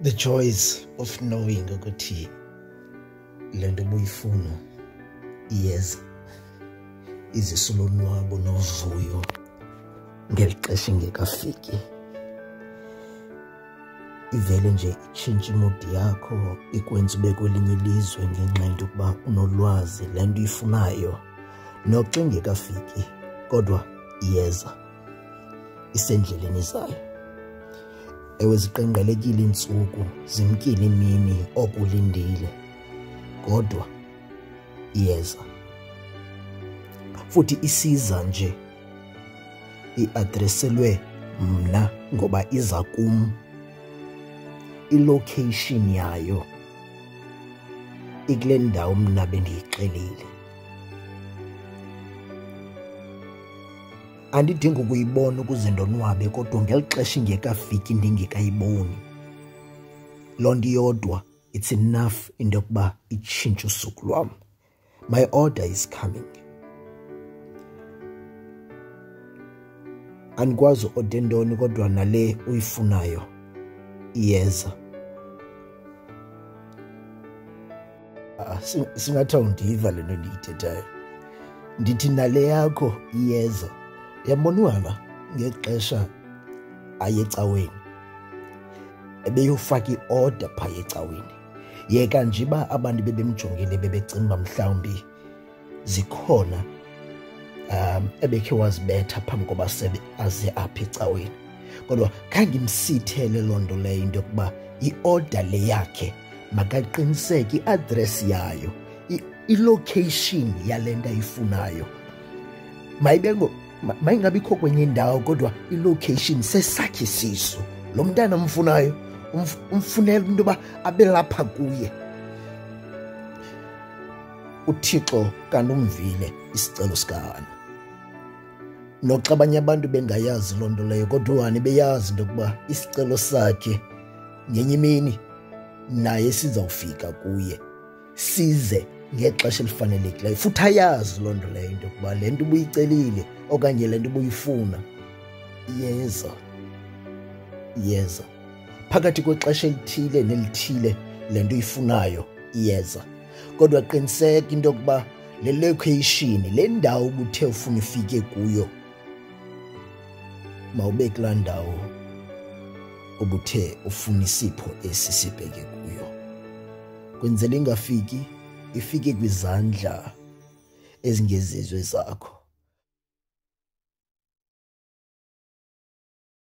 The joys of knowing ukuthi lento obuyifuna iyeza, izisulonwabo novuyo ngelixesha ingekafiki. Ivele nje itshintshe imodi yakho, ikwenza ube kwelinye ilizwe ngenxa yento ukuba unolwazi lento uyifunayo noxa ingekafiki, kodwa iyeza, isendleleni zayo. Ewe ziqenqgelekile iintsuku, zimkile imini okulindile, kodwa iyeza. Futhi isiza nje iadreselwe mna ngoba iza kum. Ilocation yayo ikule ndawo mna bendiyixelile. Andidingi ukuyibona ukuze ndonwabe, kodwa ngelixesha ingekafiki ndingekayiboni. Loo nto iyodwa, it's enough into yokuba itshintshe usuku lwam. My order is coming. Andikwazi uode ntoni kodwa nale uyifunayo iyeza. Singathi awundiva le nto ndiyithethayo. Ndithi nale yakho iyeza. Yabona uhamba ngexesha aye ecaweni, ebeyofaka i-order phaa ecaweni. Yeka nje uba abantu bebemjongile bebecinga uba mhlawumbi zikhona ebekhe wazibetha phambi koba sebe aze apha ecaweni. Kodwa khange imsithele loo nto leyo into yokuba i-order le yakhe makaqiniseke i-address yayo, i-location yale nto ayifunayo. Mayingabikho kwenye indawo, kodwa i-location sesakhe isisu. Lo mntana mfunayo umfunela into yoba abe lapha kuye. uThixo kanti umvile isicelo sikahana. Noxa abanye abantu bengayazi loo nto leyo, kodwa uHana beyazi into yokuba isicelo sakhe ngenye imini naye sizawufika kuye, size ngexesha elifanelekileyo. Futhi ayazi loo nto leyo into yokuba le nto ubuyicelile okanye le nto ubuyifuna iyeza. Iyeza phakathi kwexesha elithile nelithile, le nto uyifunayo iyeza. Kodwa qiniseka into yokuba le location, le ndawo ubuthe ufuna ifike kuyo, mawube kulaa ndawo obuthe ufuna isipho esi sibheke kuyo. Kwenzela ingafiki, ifike kwizandla ezingezizwe zakho.